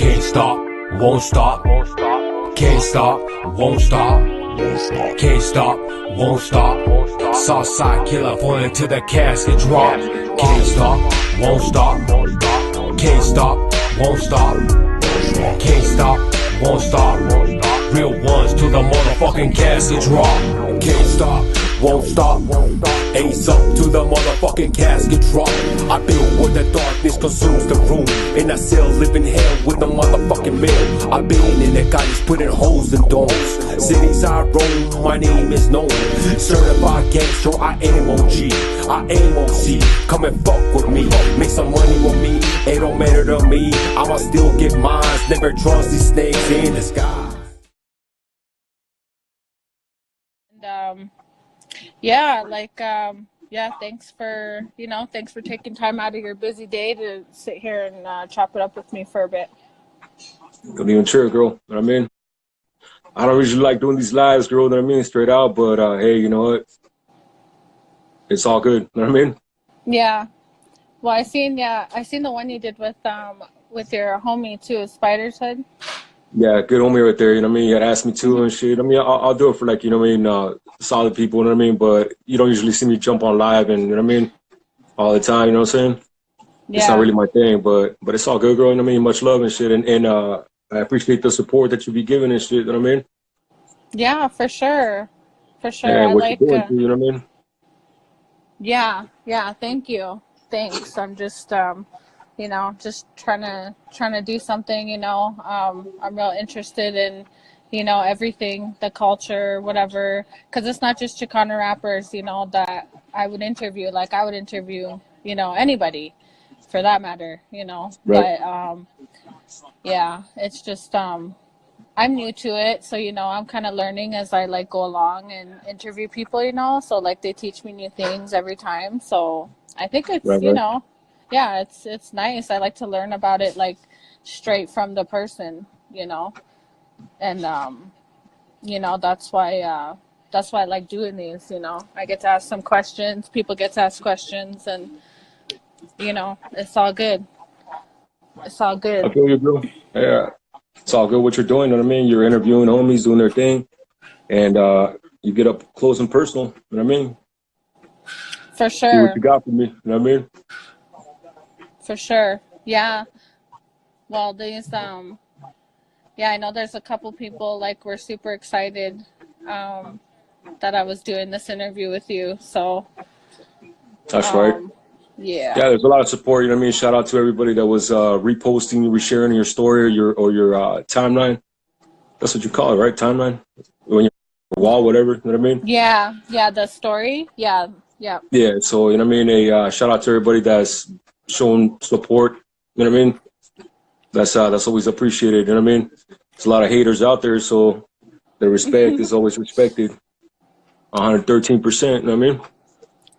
Can't stop, won't stop. Can't stop, won't stop. Can't stop, won't stop. Southside California till the casket drop. Can't stop, won't stop. Can't stop, won't stop. Can't stop, won't stop. Real ones till the motherfucking casket drop. Can't stop, won't stop. Ace up to the motherfucking casket drop. I build where the darkness consumes the room, and I still live in hell with the motherfucking mill. I've been in the college putting holes in domes. Cities I roam, my name is known. Certified gangster, I aim OG. I aim OC, come and fuck with me. Make some money with me, it don't matter to me. I'ma still get mines, never trust these snakes in the sky. Yeah, like, yeah, thanks for, thanks for taking time out of your busy day to sit here and chop it up with me for a bit. Don't even trip, girl. You know what I mean? I don't usually like doing these lives, girl, you know what I mean? Straight out, but hey, you know what? It's all good, you know what I mean? Yeah. Well, I seen the one you did with your homie too, Spider's Head. Yeah, good homie right there, you know what I mean? He had asked me to and shit. I mean, I'll do it for, like, you know what I mean, solid people, you know what I mean? But you don't usually see me jump on live and, you know what I mean, all the time, you know what I'm saying? Yeah. It's not really my thing, but it's all good, girl, you know what I mean? Much love and shit. And I appreciate the support that you be giving and shit, you know what I mean? Yeah, for sure. For sure. And I what like, you're doing too, you know what I mean? Yeah, thank you. Thanks. I'm just, just trying to do something, I'm real interested in, everything, the culture, whatever, because it's not just Chicano rappers, that I would interview. Like, I would interview, anybody for that matter, Right. But, yeah, it's just, I'm new to it, so I'm kind of learning as I like go along and interview people, so like they teach me new things every time. So I think it's Right. yeah, it's nice. I like to learn about it like straight from the person, and that's why I like doing these. I get to ask some questions, people get to ask questions, and it's all good. It's all good. I feel you, bro. Yeah. It's all good what you're doing, you know what I mean? You're interviewing homies, doing their thing, and you get up close and personal, you know what I mean? For See what sure. you got for me, you know what I mean? For sure. Yeah. Well, yeah, I know there's a couple people like we're super excited that I was doing this interview with you. So That's right. yeah. Yeah, there's a lot of support, you know what I mean? Shout out to everybody that was reposting, resharing your story or your timeline. That's what you call it, right? Timeline? When you're wall, whatever, you know what I mean? Yeah, the story. Yeah. Yeah, so, you know what I mean? A shout out to everybody that's showing support, you know what I mean? That's always appreciated, you know what I mean? There's a lot of haters out there, so the respect is always respected. 113%, you know what I mean?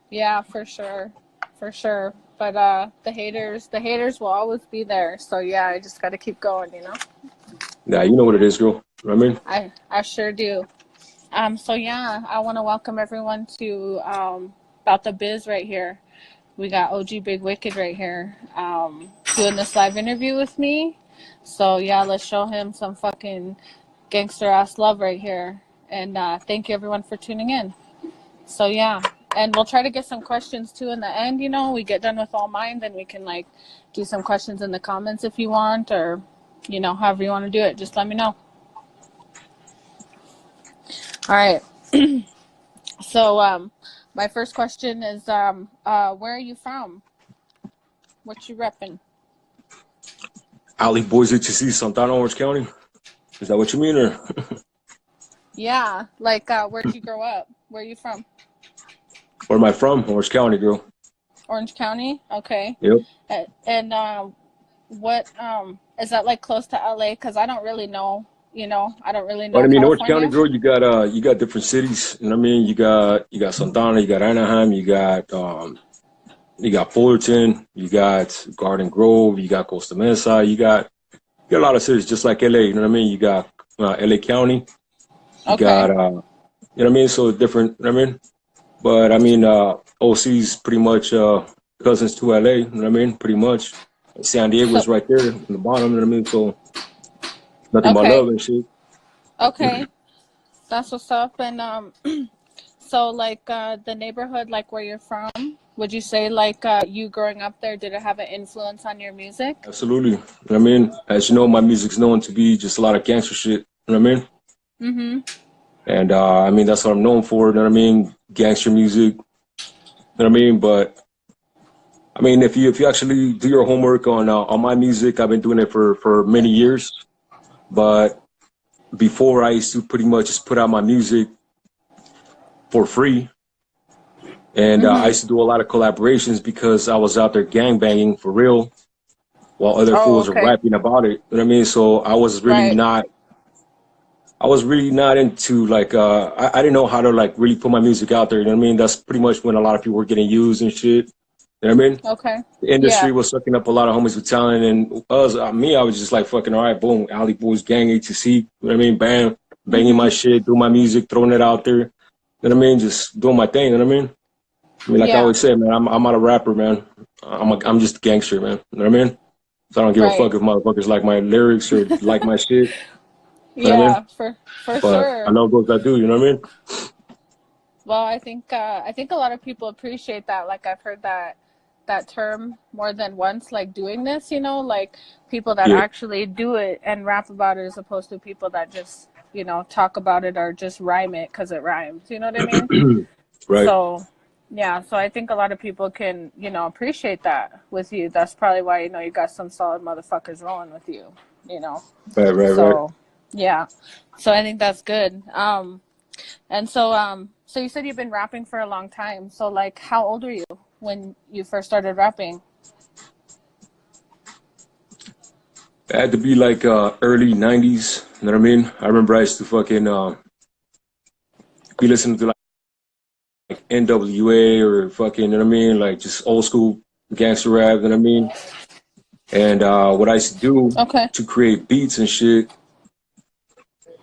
Yeah, for sure. For sure. But the haters will always be there. So yeah, I just got to keep going, Yeah, you know what it is, girl. You know what I mean? I sure do. So yeah, I want to welcome everyone to About the Biz right here. We got OG Big Wicked right here doing this live interview with me. So yeah, let's show him some fucking gangster ass love right here. And thank you everyone for tuning in. So yeah, and we'll try to get some questions too in the end. We get done with all mine, then we can like do some questions in the comments if you want, or however you want to do it. Just let me know. All right. So my first question is where are you from? What you repping? Ali Boys HC, Santana, Orange County. Is that what you mean, or? Yeah, like where'd you grow up? Where are you from? Where am I from? Orange County, girl. Orange County? Okay. Yep. And what is that like close to LA? Because I don't really know. I don't really know. But I mean, Orange California. County, girl, you got different cities. You know what I mean? You got Santana, you got Anaheim, you got Fullerton, you got Garden Grove, you got Costa Mesa, you got a lot of cities just like LA. You know what I mean? You got LA County. You got you know what I mean? So different. You know what I mean? But I mean, OC's pretty much cousins to LA. You know what I mean? Pretty much. San Diego's So right there in the bottom. You know what I mean? So nothing but love okay, and shit. okay, that's what's up. And so like the neighborhood, like where you're from, would you say like you growing up there, did it have an influence on your music? Absolutely. You know what I mean? As you know, my music's known to be just a lot of gangster shit. You know what I mean? Mm-hmm. And I mean that's what I'm known for. You know what I mean? Gangster music. You know what I mean? But I mean, if you actually do your homework on my music, I've been doing it for many years. But before, I used to pretty much just put out my music for free, and I Mm-hmm. used to do a lot of collaborations because I was out there gang banging for real, while other Oh, fools are okay. rapping about it. You know what I mean? So Right. I was really not into like I didn't know how to like really put my music out there. You know what I mean? That's pretty much when a lot of people were getting used and shit. You know what I mean? Okay. The industry Yeah. was sucking up a lot of homies with talent, and us, me, I was just like fucking all right, boom, Alley Boys Gang ATC. You know what I mean? Bam, banging my Mm-hmm. shit, doing my music, throwing it out there. You know what I mean? Just doing my thing. You know what I mean? I mean, like I Yeah. always say, man, I'm not a rapper, man. I'm just a gangster, man. You know what I mean? So I don't give a Right. fuck if motherfuckers like my lyrics or like my shit. You know what I mean? Yeah. For But I sure. know those that do. You know what I mean? Well, I think a lot of people appreciate that. Like I've heard that term more than once, like doing this, like people that Yeah. actually do it and rap about it as opposed to people that just, talk about it or just rhyme it because it rhymes. You know what I mean? Right. So, yeah, so I think a lot of people can, appreciate that with you. That's probably why, you got some solid motherfuckers rolling with you, you know. Right. Right. Right. So, yeah. So I think that's good. And so you said you've been rapping for a long time. So like how old were you when you first started rapping? It had to be like early '90s. You know what I mean? I remember I used to fucking be listening to like NWA or fucking, you know what I mean? Like just old school gangster rap, you know what I mean? And what I used to do Okay. to create beats and shit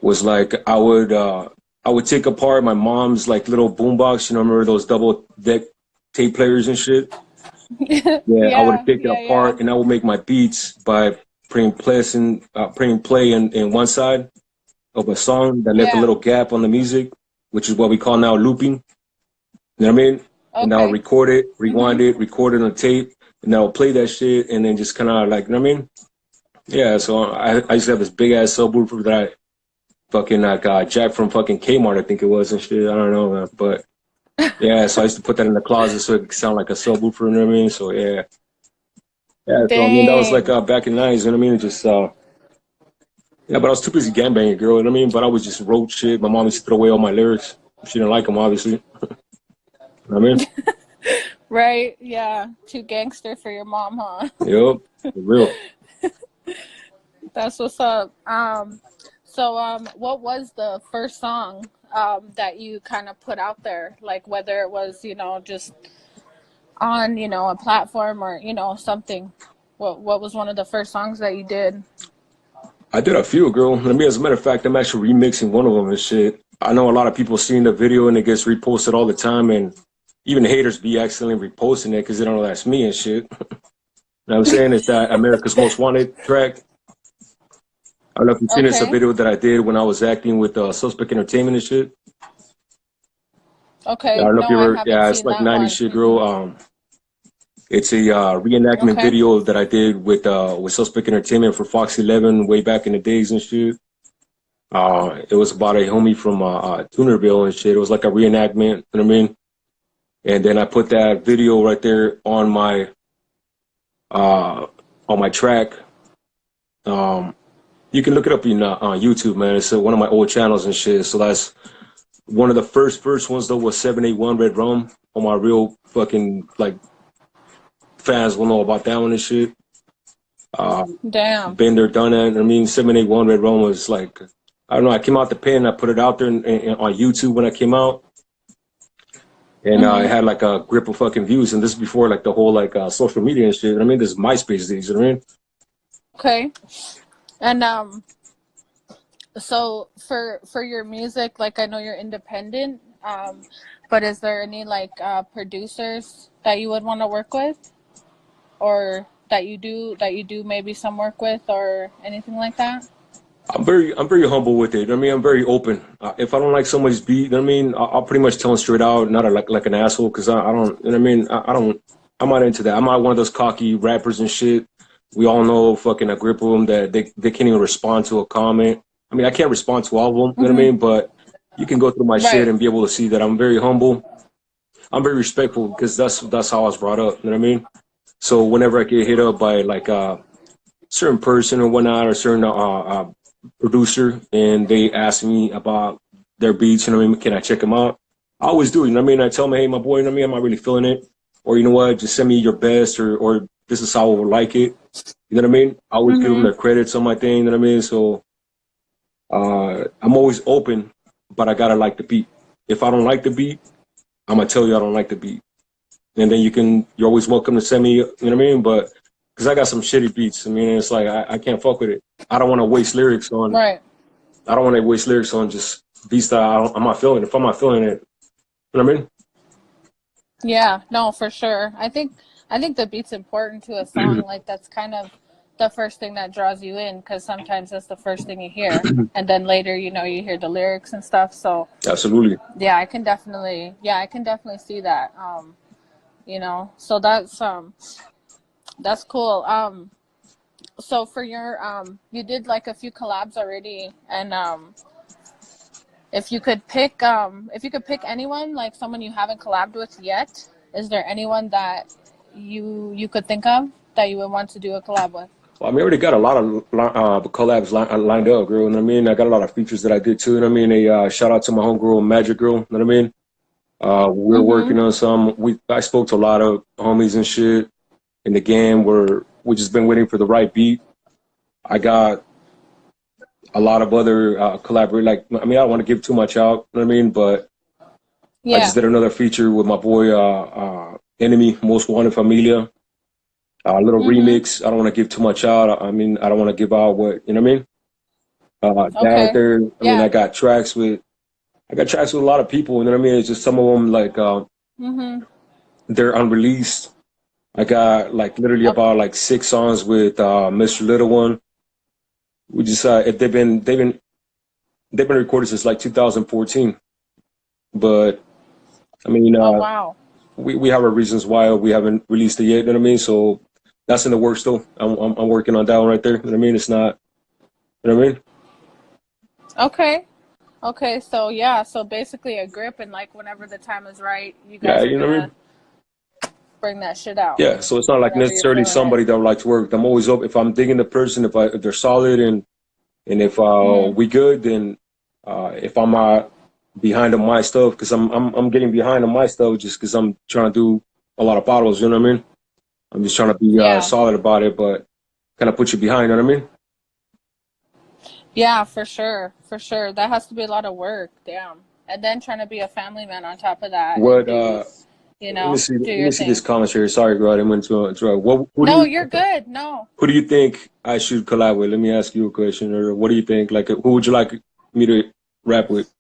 was like I would take apart my mom's like little boombox, you know, remember those double deck tape players and shit? Yeah, I would Yeah, take it yeah, yeah. apart and I would make my beats by putting play in one side of a song that left a Yeah. little gap on the music, which is what we call now looping. You know what I mean? And I'll Okay. record it, rewind Mhm. it, record it on tape, and I'll play that shit, and then just kind of like, you know what I mean? Yeah. So I used to have this big ass subwoofer that I fucking like jacked from fucking Kmart, I think it was and shit. I don't know, man. But yeah, so I used to put that in the closet so it could sound like a subwoofer. You know what I mean? So yeah, yeah. So I mean that was like Dang. back in the '90s. You know what I mean? Just yeah, but I was too busy gangbanging, girl. You know what I mean? But I was just wrote shit. My mom used to throw away all my lyrics. She didn't like them, obviously. You know what I mean? Right? Yeah. Too gangster for your mom, huh? Yep, for real. That's what's up. What was the first song that you kind of put out there? Like whether it was, just on, a platform or, something. What was one of the first songs that you did? I did a few, girl. I mean, as a matter of fact, I'm actually remixing one of them and shit. I know a lot of people seeing the video and it gets reposted all the time, and even haters be accidentally reposting it because they don't know that's me and shit. You know what I'm saying? It's that America's Most Wanted track. I don't know if you've seen it. It's a Okay. video that I did when I was acting with Suspect Entertainment and shit. I Okay. don't know if No, you I ever, haven't yeah, it's seen like that 90s one. shit, girl. Mm-mm. It's a reenactment Okay. video that I did with Suspect Entertainment for Fox 11 way back in the days and shit. It was about a homie from Tunerville and shit. It was like a reenactment, you know what I mean? And then I put that video right there uh, on my track. Um, you can look it up on YouTube, man. It's one of my old channels and shit. So that's one of the first ones though was 781 Red Rum. On my real fucking like fans will know about that one and shit. Uh, Damn. been there, done that. I mean, 781 Red Rum was like, I don't know. I came out the pen. I put it out there on YouTube when I came out, and it Mm-hmm. had like a grip of fucking views. And this is before like the whole like social media and shit. I mean, this is MySpace days. You know what I mean? Okay. And so for your music, like I know you're independent, but is there any like producers that you would want to work with, or that you do maybe some work with or anything like that? I'm very humble with it. I mean, I'm very open. If I don't like somebody's beat, I mean, I'll pretty much tell them straight out, not like an asshole, because I don't. You know what I mean, I don't. I'm not into that. I'm not one of those cocky rappers and shit. We all know fucking a grip of them that they can't even respond to a comment. I mean, I can't respond to all of them. You know what I mean? But you can go through my shit Right. and be able to see that I'm very humble. I'm very respectful because that's how I was brought up. You know what I mean? So whenever I get hit up by like a certain person or whatnot, or certain producer, and they ask me about their beats, you know what I mean? Can I check them out? I always do. You know what I mean? I tell them, hey, my boy, you know what I mean? I'm not really feeling it, or you know what? Just send me your best, or this is how I would like it. You know what I mean? I always give them their credits on my thing. You know what I mean? So I'm always open, but I gotta like the beat. If I don't like the beat, I'm gonna tell you I don't like the beat, and then you're always welcome to send me. You know what I mean? But because I got some shitty beats, I mean, it's like I can't fuck with it. I don't want to waste lyrics on. Right. I don't want to waste lyrics on just beats that I'm not feeling. If I'm not feeling it, you know what I mean? Yeah, no, for sure. I think the beat's important to a song. Like that's kind of the first thing that draws you in because sometimes that's the first thing you hear, and then later, you hear the lyrics and stuff. So Absolutely. yeah, I can definitely see that. So that's cool. So for your you did like a few collabs already, and if you could pick anyone, like someone you haven't collabed with yet, is there anyone that you could think of that you would want to do a collab with? Well, I mean, I already got a lot of collabs lined up, girl. You know what I mean? I got a lot of features that I did too. You know what I mean? A shout out to my homegirl, Magic Girl. You know what I mean? We're working on some. I spoke to a lot of homies and shit in the game. We just been waiting for the right beat. I got a lot of other collaborators. Like, I mean, I don't want to give too much out. You know what I mean? But I Yeah. just did another feature with my boy, Enemy, Most Wanted Familia. A little remix. I don't want to give too much out. I mean, I don't want to give out what, you know what I mean? That right Okay. there. I mean, Yeah. I got tracks with a lot of people. You know what I mean? It's just some of them like they're unreleased. I got like literally Okay. about like 6 songs with Mr. Little One. We just they've been recorded since like 2014. But I mean, Oh wow. we have our reasons why we haven't released it yet. You know what I mean? So that's in the works still. I'm working on that one right there. You know what I mean? It's not. You know what I mean? Okay. Okay. So yeah. So basically a grip, and like whenever the time is right, you Yeah, guys are you know what I mean? gonna bring that shit out Yeah. So it's not like whenever you're necessarily feeling it. somebody that I would like to work with. I'm always open. If I'm digging the person, if they're solid and if Mm-hmm. we good, then if I'm not behind on my stuff, because I'm getting behind on my stuff just because I'm trying to do a lot of bottles. You know what I mean? I'm just trying to be Yeah. solid about it, but kind of put you behind. You know what I mean? Yeah, for sure. For sure. That has to be a lot of work. Damn. And then trying to be a family man on top of that and What do, do let me your see this thing. commentary. Sorry, bro, I didn't mean to interrupt. No, you're good. No. Who do you think I should collab with? Let me ask you a question. Or what do you think? Like, who would you like me to rap with?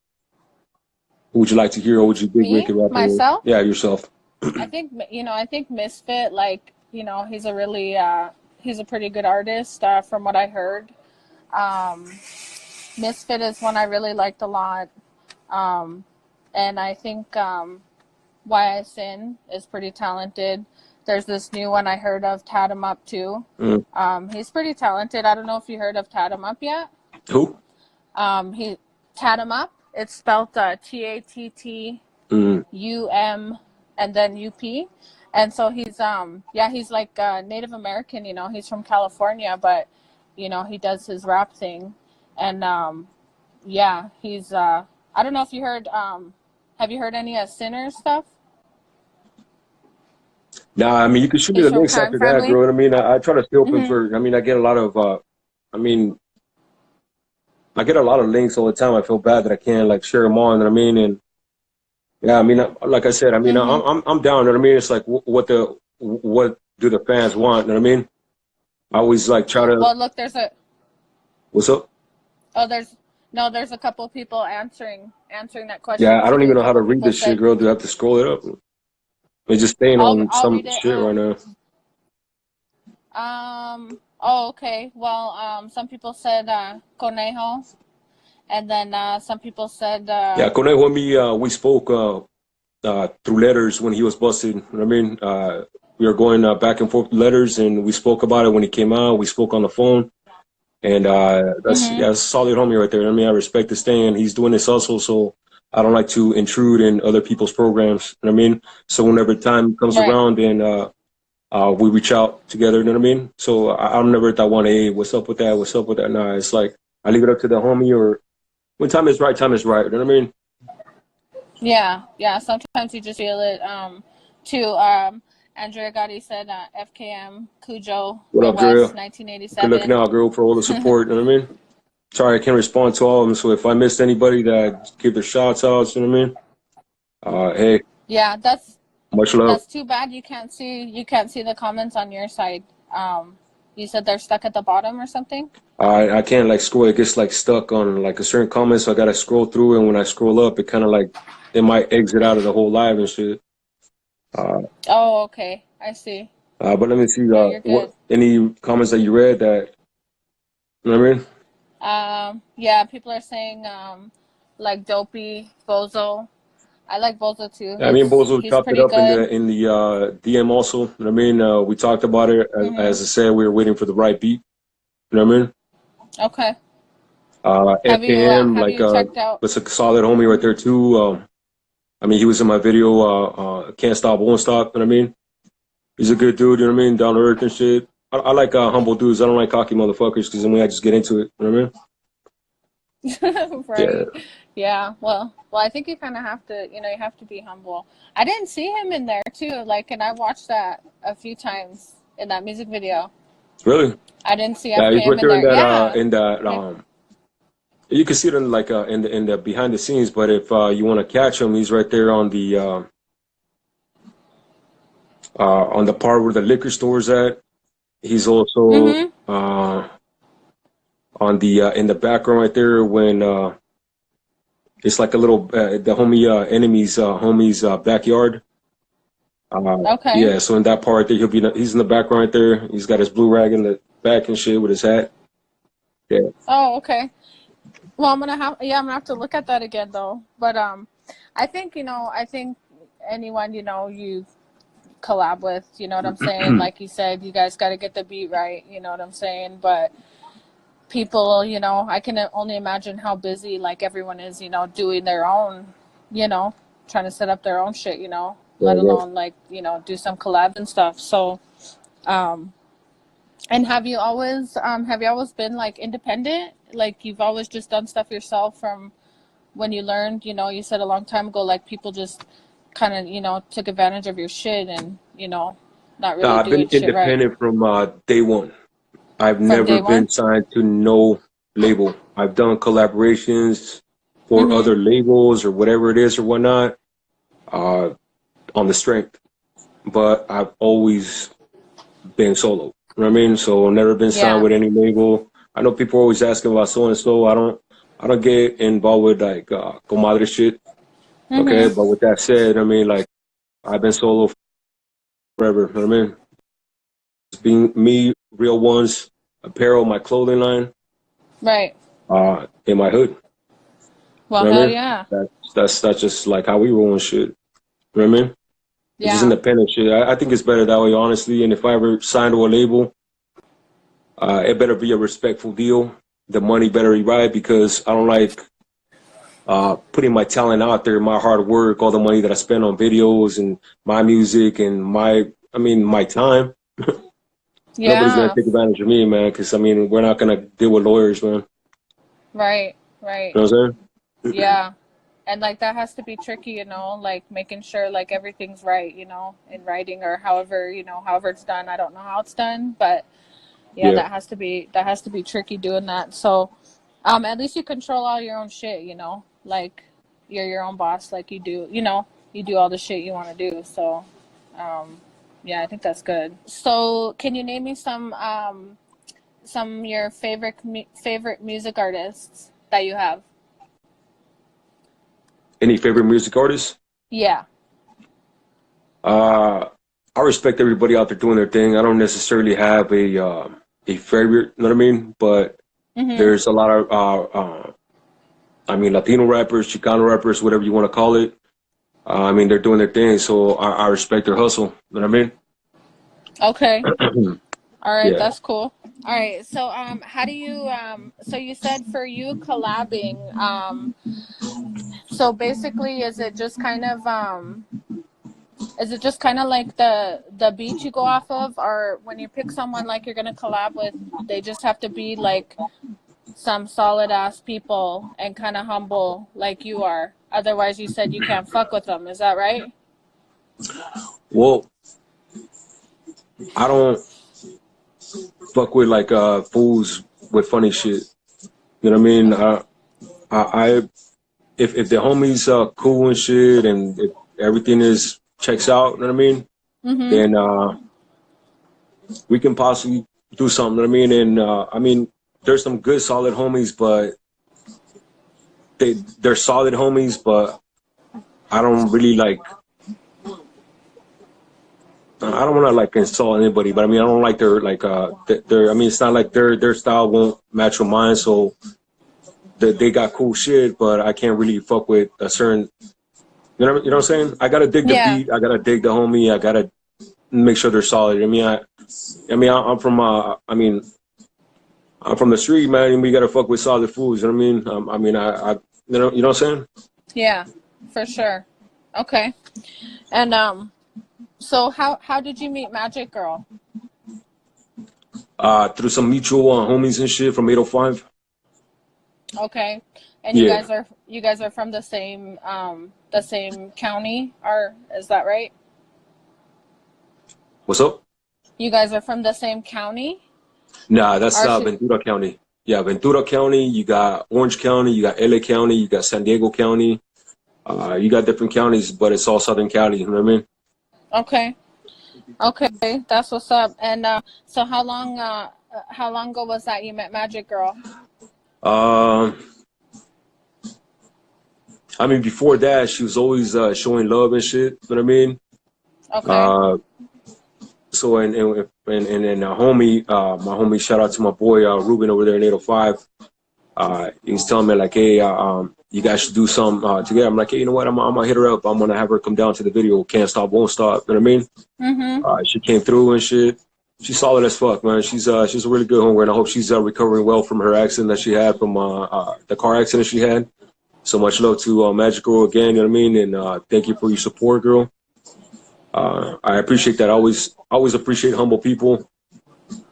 Who would you like to hear? Or would you Big Me? Wicked rapping with? Myself? Yeah, yourself. I think Misfit, like, he's a pretty good artist, from what I heard. Um, Misfit is one I really liked a lot. Um, and I think, Why I Sin is pretty talented. There's this new one I heard of, Tat 'em Up too. Mm. He's pretty talented. I don't know if you heard of Tat 'em Up yet. Who? He Tat 'em Up. It's spelled TATTUM Mm. and then UP. And so he's like Native American. He's from California, but he does his rap thing, and he's I don't know if you heard. Have you heard any of Sinner's stuff? Nah, I mean, you could shoot me He's the from links Crime after that, bro. Family. I mean, I try to stay open Hmm. for. I mean, I get a lot of. I mean, I get a lot of links all the time. I feel bad that I can't like share them all. You know what I mean? And yeah, I mean, like I said, I mean, Hmm. I'm down. You know what I mean? It's like what do the fans want? You know what I mean? I always like try to. Well, look, What's up? there's no, there's a couple of people answering that question Yeah, I to don't you. even A know how couple to of read people this shit, said, girl. Do I have to scroll it up? I'm just staying on I'll read some it. shit right now. Oh, okay. Well, some people said Conejo, and then some people said Yeah, Conejo and me, we spoke through letters when he was busted. You know what I mean? We were going back and forth with letters, and we spoke about it when he came out. We spoke on the phone, and that's mm-hmm. yeah, that's a solid homie right there. I mean, I respect the stand. He's doing this hustle, so I don't like to intrude in other people's programs. You know what I mean? So whenever time comes Right. around, and we reach out together. You know what I mean? So I'm never that one. Hey, what's up with that? What's up with that? Nah, it's like I leave it up to the homie, or when time is right, time is right. You know what I mean? Yeah, yeah. Sometimes you just feel it. Too. Andrea Gotti said FKM Cujo What up, West Drea? Good looking 1987. out, girl, for all the support. You know what I mean? Sorry, I can't respond to all of them. So if I missed anybody, that give their shots outs. You know what I mean? Hey, Yeah, much love. that's too bad. You can't see the comments on your side. You said they're stuck at the bottom or something. I can't like scroll. It gets like stuck on like a certain comment, so I gotta scroll through. And when I scroll up, it kind of like it might exit out of the whole live and shit. Uh, Oh, okay. I see. but let me see. No, you're good. What any comments that you read that you know what I mean? Yeah, people are saying like Dopey, Bozo. I like Bozo too. Yeah, I mean, Bozo He's chopped it pretty up in good. the DM also. You know what I mean? We talked about it Mm-hmm. as I said. We were waiting for the right beat. You know what I mean? Okay. FKM, Have like you checked out? was a solid homie right there too. I mean, he was in my video. Can't stop, won't stop. You know what I mean? He's a good dude. You know what I mean? Down to earth and shit. I like humble dudes. I don't like cocky motherfuckers because then we just get into it. You know what I mean? Yeah. Right. Yeah. Well, I think you kind of have to, you have to be humble. I didn't see him in there too, like, and I watched that a few times in that music video. Really? I didn't see Yeah, he's FKM right in there there. Yeah. in that Maybe. you can see it in like in the behind the scenes. But if you want to catch him, he's right there on the part where the liquor store's at. He's also Mm-hmm. on the in the background right there when it's like a little the homie enemy's homie's backyard. Okay. Yeah, so in that part there, he's in the background right there. He's got his blue rag in the back and shit with his hat. Yeah, Oh, okay. Well, I'm gonna have to look at that again though. But I think anyone you collab with, you know what I'm saying? Like you said, you guys got to get the beat right. You know what I'm saying? But people, I can only imagine how busy like everyone is, doing their own, you know, trying to set up their own shit, let yeah, alone like, do some collab and stuff. So, um, and have you always been like independent? Like you've always just done stuff yourself from when you learned, you said a long time ago, like people just kind of, took advantage of your shit and, not really I've been doing shit right independent from day one. I've from never day one. been signed to no label. I've done collaborations for Mm-hmm. other labels or whatever it is or whatnot uh, on the strength, but I've always been solo. You know what I mean? So I've never been signed Yeah. with any label. I know people are always asking about so and so. I don't get involved with like comadre shit. Okay, Mm-hmm. but with that said, I mean like I've been solo forever. You know what I mean? It's being me, real ones, apparel, my clothing line, Right. in my hood. Well, You know what I hell mean? yeah. That's just like how we roll and shit. You know what I mean? It's just Yeah. independent shit. I think it's better that way, honestly. And if I ever sign to a label, it better be a respectful deal. The money better be right because I don't like putting my talent out there, my hard work, all the money that I spend on videos and my music and my time. Nobody's gonna Yeah. take advantage of me, man. Because I mean, we're not gonna deal with lawyers, man. Right. Right. You know what I'm saying? Yeah. And like that has to be tricky, like making sure like everything's right, in writing or however it's done. I don't know how it's done, but yeah, Yeah. that has to be tricky doing that. So, at least you control all your own shit, like you're your own boss, like you do all the shit you want to do. So, um, yeah, I think that's good. So, can you name me some of your favorite music artists that you have? Any favorite music artists? Yeah. Uh, I respect everybody out there doing their thing. I don't necessarily have a favorite, you know what I mean? But Mm-hmm. there's a lot of I mean, Latino rappers, Chicano rappers, whatever you want to call it. I mean, they're doing their thing, so I respect their hustle. You know what Okay. I mean? All right, Yeah. that's cool. All right, so how do you so you said for you collabing, so basically, is it just kind of like the beat you go off of, or when you pick someone like you're gonna collab with, they just have to be like some solid ass people and kind of humble like you are. Otherwise, you said you can't fuck with them. Is that right? Well, I don't fuck with like fools with funny shit. You know what I mean? I if the homies cool and shit, and if everything is checks out, you know what I mean? Mm-hmm. Then we can possibly do something. You know what I mean? And I mean, there's some good solid homies, but they're solid homies, but I don't really like. I don't want to like insult anybody, but I mean I don't like their like their. I mean it's not like their style won't match with mine, so they got cool shit, but I can't really fuck with a certain. You know what I'm saying? I gotta dig the Yeah. beat, I gotta dig the homie, I gotta make sure they're solid. I'm from I'm from the street, man, and we gotta fuck with solid foods. You know what I mean? You know what I'm saying? Yeah, for sure. Okay. And so how did you meet Magic Girl? Through some mutual homies and shit from 805. Okay. And Yeah. you guys are from the same county, or is that right? What's up? You guys are from the same county? Nah, that's Or should Ventura County. Yeah, Ventura County. You got Orange County. You got LA County. You got San Diego County. You got different counties, but it's all Southern Cali. You know what I mean? Okay. Okay, that's what's up. And so how long ago was that you met Magic Girl? Um, I mean, before that, she was always showing love and shit. You know what I mean? Okay. Uh, so and my homie, shout out to my boy Ruben over there in 805. He's telling me like, hey, you guys should do some together. I'm like, hey, you know what? I'm gonna hit her up. I'm gonna have her come down to the video. Can't stop, won't stop. You know what I mean? Mm-hmm. She came through and shit. She's solid as fuck, man. She's a really good homegirl, and I hope she's recovering well from her accident that she had from the car accident she had. So much love to Magic Girl again. You know what I mean? And thank you for your support, girl. I appreciate that. I always appreciate humble people. You know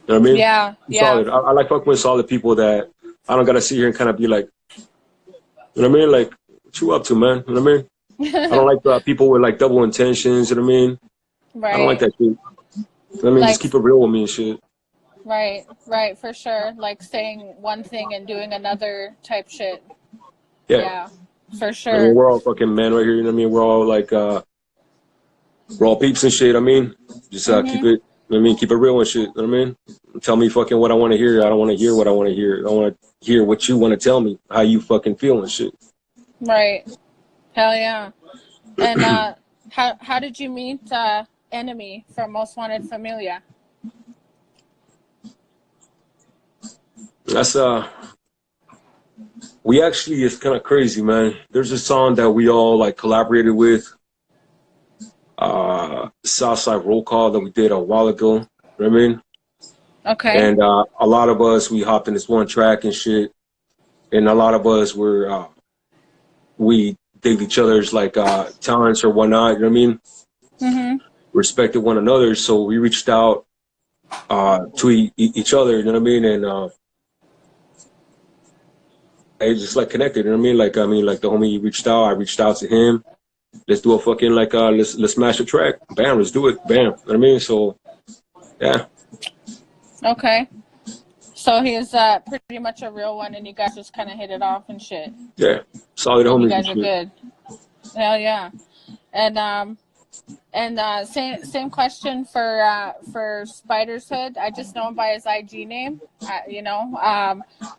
what I mean? Yeah, yeah. Solid. I like fucking with solid people that I don't gotta sit here and kind of be like, you know what I mean? Like, what you up to, man? You know what I mean? I don't like people with like double intentions. You know what I mean? I don't like Right. that shit. You know what I mean? Just Like, keep it real with me and shit. right, for sure. Like saying one thing and doing another type shit. Yeah. Yeah, for I mean, sure. we're all fucking men right here. You know what I mean? We're all like, we're all peeps and shit. I mean, just keep Mm-hmm. it. I mean, keep it real and shit. You know what I mean? Tell me fucking what I want to hear. I don't want to hear what I want to hear. I want to hear what you want to tell me. How you fucking feel and shit. Right. Hell yeah. And how did you meet Enemy from Most Wanted Familia? That's we actually, it's kind of crazy, man. There's a song that we all like collaborated with, Southside Roll Call that we did a while ago. You know what I mean? Okay. And a lot of us, we hopped in this one track and shit. And a lot of us were, we dig each other's like talents or whatnot. You know what I mean? Mm-hmm. Respected one another. So we reached out to each other. You know what I mean? And I just like connected. You know what I mean? Like the homie reached out. I reached out to him. Let's do a fucking like let's smash a track. Bam, let's do it. Bam. You know what I mean? So yeah. Okay. So he's pretty much a real one, and you guys just kind of hit it off and shit. Yeah. Solid And you homies and guys are shit. good. Hell yeah. And same question for Spider's Hood. I just know him by his IG name. You know,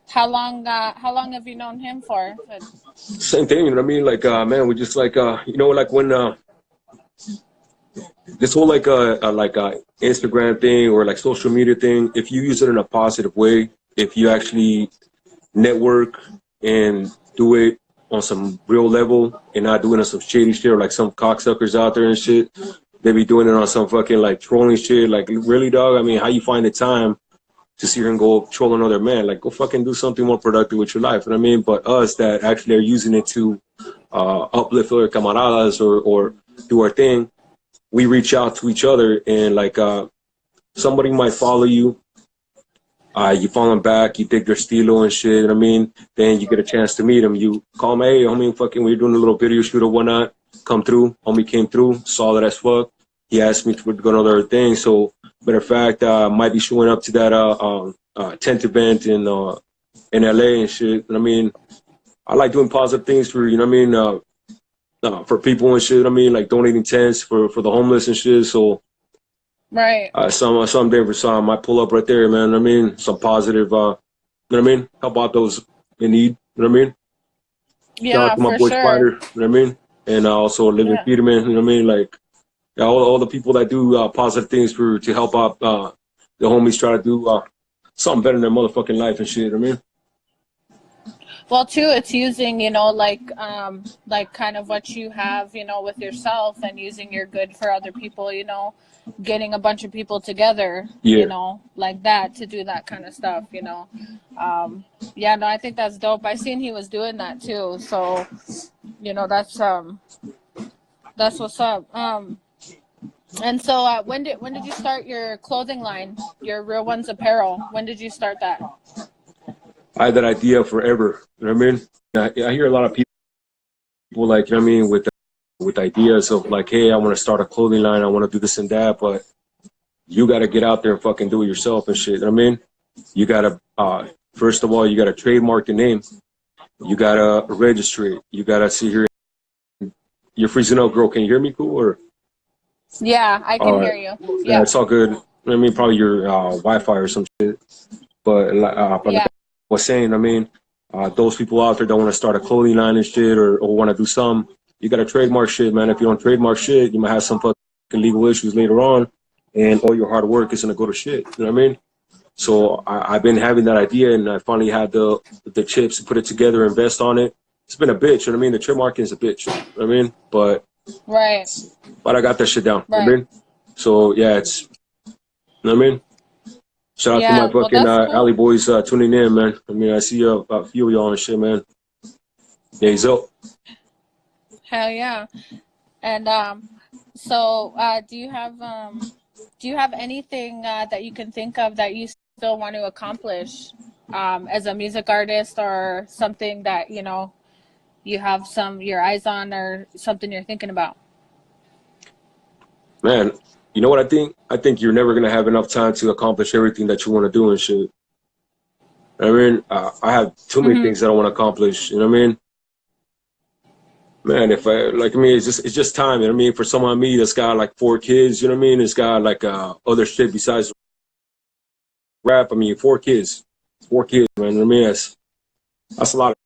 how long have you known him for? Same thing, you know what I mean? Like man, we just like you know, like when this whole like a Instagram thing or like social media thing, if you use it in a positive way, if you actually network and do it on some real level and not doing it on some shady shit or like some cocksuckers out there and shit, they be doing it on some fucking like trolling shit. Like really, dog. I mean, how you find the time to sit here and go troll another man? Like go fucking do something more productive with your life. You know what I mean? But us that actually are using it to uplift other camaradas or do our thing, we reach out to each other and like somebody might follow you, you follow them back, you dig their stilo and shit, you know what I mean? Then you get a chance to meet them. You call them, hey, homie, fucking, we're doing a little video shoot or whatnot. Come through. Homie came through, solid as fuck. He asked me to go to another thing. So, matter of fact, might be showing up to that tent event in LA and shit. And I mean, I like doing positive things for, you know what I mean? For people and shit, you know what I mean? Like donating tents for the homeless and shit. So, Right. someday for some, I might pull up right there, man. I mean, some positive, you know what I mean? Help out those in need, you know what I mean? Shout Yeah, out to my for boy sure. Spider, you know what I mean? And also Living Yeah. Peterman, you know what I mean? Like, yeah, all the people that do positive things to help out the homies try to do something better in their motherfucking life and shit, you know what I mean? Well, too, it's using, like kind of what you have, with yourself and using your good for other people, getting a bunch of people together, Yeah. like that to do that kind of stuff. Yeah, no, I think that's dope. I seen he was doing that too. So, that's what's up. And so when did you start your clothing line, your Real Ones apparel? When did you start that? I had that idea forever, you know what I mean? I hear a lot of people like, you know what I mean, with ideas of like, hey, I want to start a clothing line, I want to do this and that, but you got to get out there and fucking do it yourself and shit. You know what I mean? You got to, first of all, you got to trademark the name. You got to register it. You got to see here. You're freezing up, girl. Can you hear me cool? Or Yeah, I all can right. hear you. Yeah, Yeah. it's all good. I mean, probably your Wi-Fi or some shit. But like Yeah. I was saying, I mean, those people out there that want to start a clothing line and shit or want to do something, you got to trademark shit, man. If you don't trademark shit, you might have some fucking legal issues later on, and all your hard work is gonna go to shit. You know what I mean? So I've been having that idea, and I finally had the chips to put it together, invest on it. It's been a bitch. You know what I mean? The trademarking is a bitch. You know what I mean? Right. But I got that shit down. You know what I Right. mean? So yeah, it's, you know what I mean? Shout out to my Yeah. Well, fucking that's alley cool. boys tuning in, man. I mean, I see a few of y'all and shit, man. Yeah, he's up. Hell yeah. And so do you have anything that you can think of that you still want to accomplish as a music artist, or something that you have your eyes on, or something you're thinking about? Man, you know what I think? I think you're never gonna have enough time to accomplish everything that you want to do and shit. I mean, I have too many Mm-hmm. things that I want to accomplish. You know what I mean? Man, if I like, I mean, it's just time. You know what I mean? For someone like me that's got like 4 kids, you know what I mean? It's got like other shit besides rap. I mean, 4 kids, 4 kids, man. You know what I mean? That's a lot of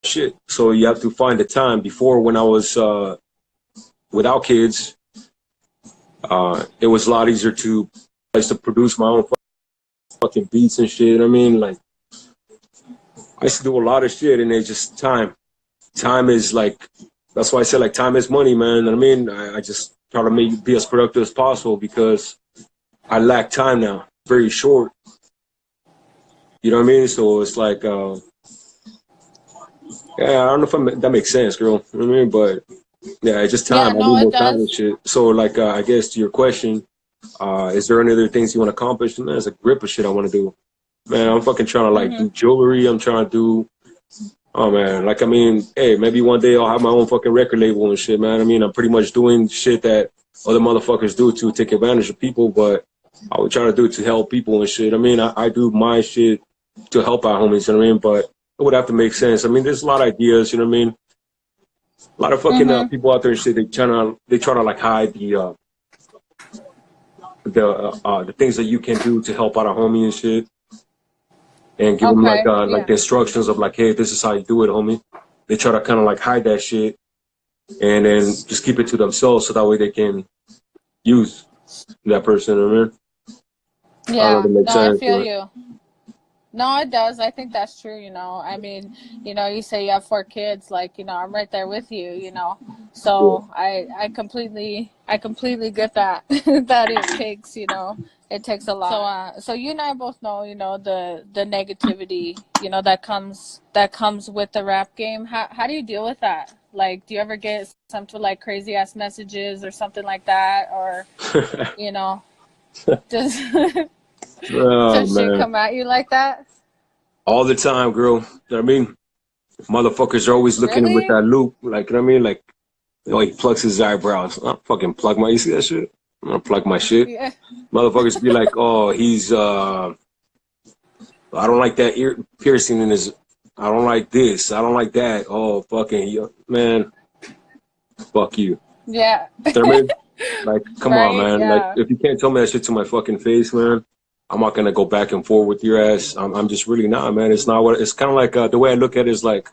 shit. So you have to find the time. Before, when I was without kids, it was a lot easier to produce my own fucking beats and shit. You know what I mean? Like I used to do a lot of shit, and it's just time. Time is like, that's why I said like time is money, man. And I mean, I just try to be as productive as possible because I lack time now. Very short. You know what I mean? So it's like, yeah, I don't know if that makes sense, girl. You know what I mean? But yeah, it's just Yeah, time. I no, need it more time and does. shit. So like, I guess to your question, is there any other things you want to accomplish? Man, there's a grip of shit I want to do. Man, I'm fucking trying to like Mm-hmm. do jewelry. I'm trying to do, oh man, like I mean, hey, maybe one day I'll have my own fucking record label and shit, man. I mean, I'm pretty much doing shit that other motherfuckers do to take advantage of people, but I would try to do it to help people and shit. I mean, I do my shit to help out homies, you know what I mean? But it would have to make sense. I mean, there's a lot of ideas, you know what I mean? A lot of fucking Mm-hmm. people out there and shit. They try to like hide the things that you can do to help out a homie and shit, and give them Okay. like Yeah. the instructions of like, hey, this is how you do it, homie. They try to kind of like hide that shit and then just keep it to themselves so that way they can use that person. You know what I mean, I don't know if Yeah. that makes No, I sense, feel but you. No, it does. I think that's true, you know. I mean, you know, you say you have 4 kids, like, you know, I'm right there with you, you know. yeah, So I completely get that that it takes, you know, it takes a lot. So you and I both know, you know, the negativity, you know, that comes with the rap game. How do you deal with that? Like, do you ever get some like crazy ass messages or something like that, or you know, does oh does shit man, come at you like that? all the time, girl. You know what I mean, motherfuckers are always looking with Really? that loop, like you know what I mean, like you know, he plucks his eyebrows. I fucking plug my. You see that shit? I'm gonna plug my shit. Yeah. Motherfuckers be like, oh, he's I don't like that ear piercing in his. I don't like this. I don't like that. Oh, fucking man, fuck you. Yeah. You know what I mean? Like, come on, Right? man. Like, Yeah. if you can't tell me that shit to my fucking face, man, I'm not gonna go back and forth with your ass. I'm just really not, man. It's not what. It's kind of like the way I look at it is like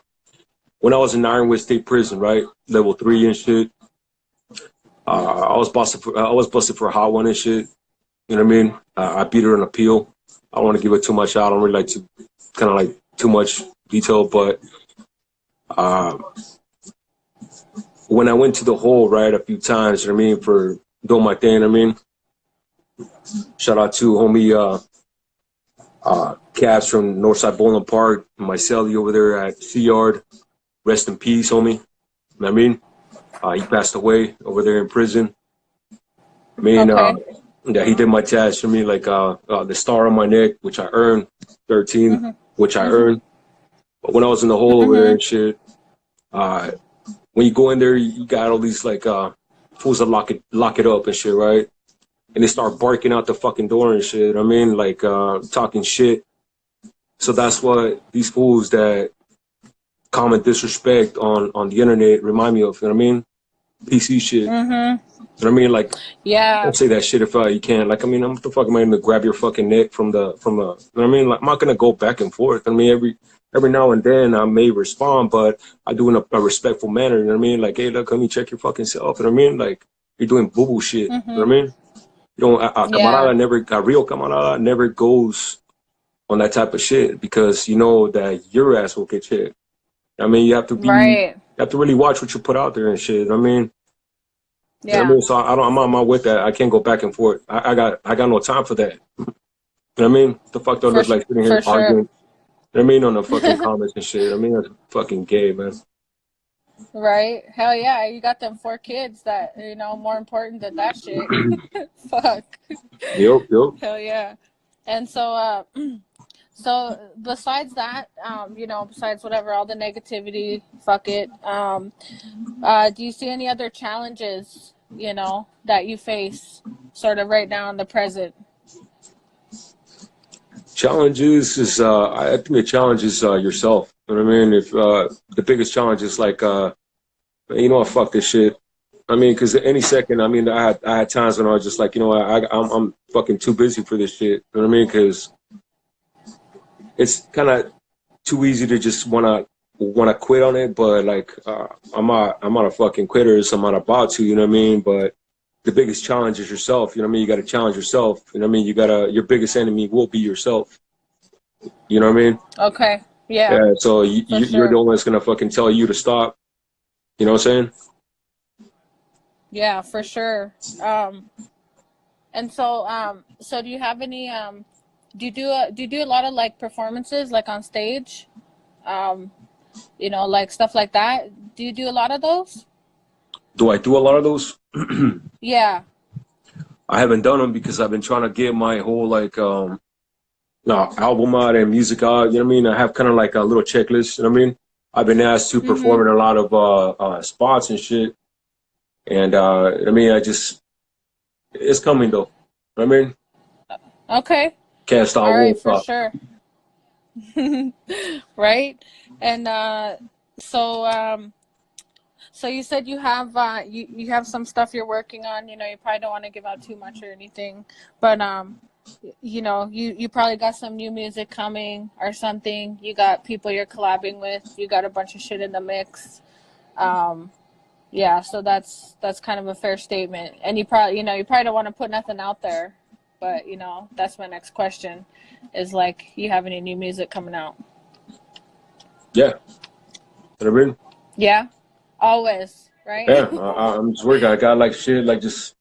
when I was in Ironwood State Prison, right, level 3 and shit. I was busted for a hot one and shit. You know what I mean? I beat her in appeal. I don't want to give it too much out. I don't really like to kind of like too much detail, but uh, when I went to the hole, right, a few times, you know what I mean, for doing my thing, I mean, shout out to homie Cavs from Northside Bowling Park, my cellie over there at Sea Yard. Rest in peace, homie. You know what I mean? He passed away over there in prison. I mean, Okay. yeah, he did my task for me, like the star on my neck, which I earned, 13, Mhm. which I Mhm. earned. But when I was in the hole over there Mhm. and shit, uh, when you go in there, you got all these like fools that lock it up and shit, right? And they start barking out the fucking door and shit. I mean, like talking shit. So that's what these fools that comment disrespect on the internet remind me of. You know what I mean? PC shit. Mhm. You know what I mean? Like, Yeah. don't say that shit if you can. Like, I mean, I'm what the fuck am I gonna grab your fucking neck from the? You know what I mean? Like, I'm not gonna go back and forth. I mean, every now and then I may respond, but I do in a respectful manner. You know what I mean? Like, hey, look, let me check your fucking self. You know what I mean? Like, you're doing boo boo shit. You know Mhm. what I mean? You don't Yeah. a real camarada never goes on that type of shit because you know that your ass will get checked. I mean, you Right. have to really watch what you put out there and shit. You know what I mean? You know what I Yeah. mean? So I'm not with that. I can't go back and forth. I got no time for that. You know what I mean? The fuck do I For look sh- like sitting here for sure. arguing? You know what I mean? On the fucking comments and shit. I mean, that's fucking gay, man. Right? Hell yeah. You got them 4 kids that, you know, more important than that shit. Fuck. Yep. Hell yeah. And so so besides that, you know, besides whatever all the negativity, fuck it. Do you see any other challenges, you know, that you face sort of right now in the present? Challenges is I think the challenge is yourself. You know what I mean? If the biggest challenge is like you know what, fuck this shit. I mean, because any second, I mean, I had times when I was just like, you know what, I'm fucking too busy for this shit. You know what I mean? Because it's kind of too easy to just wanna quit on it. But like, I'm not a fucking quitter. So I'm not about to. You know what I mean? But the biggest challenge is yourself. You know what I mean? You got to challenge yourself. You know what I mean? Your biggest enemy will be yourself. You know what I mean? Okay. Yeah, Yeah. So for you're the sure. one that's gonna fucking tell you to stop. You know what I'm saying? Yeah, for sure. And so do you have any do you do a lot of like performances like on stage? Um, you know, like stuff like that. Do you do a lot of those? Do I do a lot of those? Yeah. I haven't done them because I've been trying to get my whole like no, album out and music out. You know what I mean? I have kind of like a little checklist. You know what I mean? I've been asked to perform Mhm. in a lot of spots and shit. And I mean, it's coming though. You know what I mean? Okay. Can't stop, All right, won't for stop. sure. Right? And so so you said you have you have some stuff you're working on, you know, you probably don't want to give out too much or anything, but you know, you probably got some new music coming or something. You got people you're collabing with. You got a bunch of shit in the mix. Um Yeah, so that's kind of a fair statement. And you probably don't want to put nothing out there, but that's my next question is like, you have any new music coming out? Yeah, you know what I mean? Yeah, always, right? Yeah, I'm just working. I got like shit, like just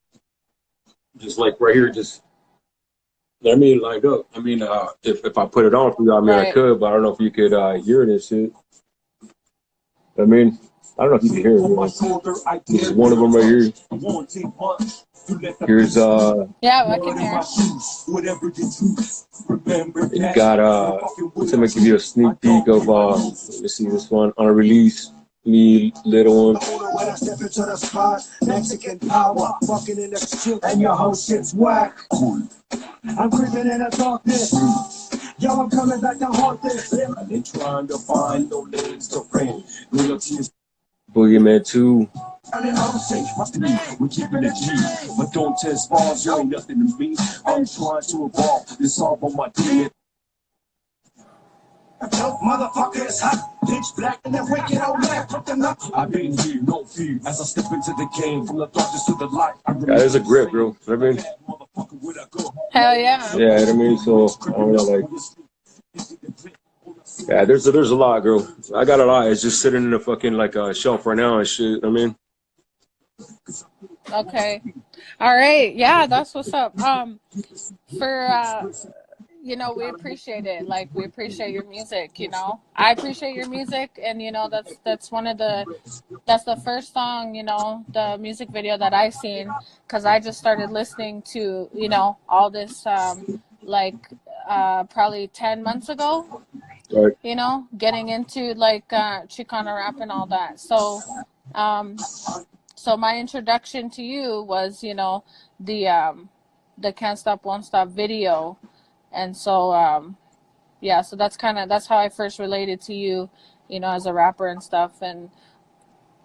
like right here, just you know what I mean, lined up. I mean, if I put it on for you, I mean, I Right. could, but I don't know if you could hear it and shit. I mean, I don't know if you can hear it. Man. This is one of them right here. Here's Yeah, I can hear. you got to make give you a sneak peek of let's see this one on a release. Me, little one. Mexican power, fucking in the shit, and your whole shit's whack. I'm creeping in the darkness. Yo, I'm coming back to haunt this. They trying to find no legs to friend. Boogeyman 2. We keeping it G, but don't test balls, you ain't nothing to me. I'm trying to evolve, this all on my DNA. Motherfucker is hot, pitch black, and then wicked old man, put them up. I've been here, no fear, as I step into the game, from the darkness to the light. Yeah, there's a grip, bro. I mean, Hell yeah. yeah, I mean, so I don't know, like, yeah, there's a lot, girl. I got a lot. It's just sitting in a fucking like shelf right now and shit. I mean, Okay. All right. Yeah, that's what's up. For we appreciate it. Like, we appreciate your music, I appreciate your music, and that's that's the first song, the music video that I seen, because I just started listening to, all this like probably 10 months ago, right. getting into like Chicano Rap and all that. So my introduction to you was, the Can't Stop Won't Stop video. And so yeah, so that's how I first related to you, as a rapper and stuff. And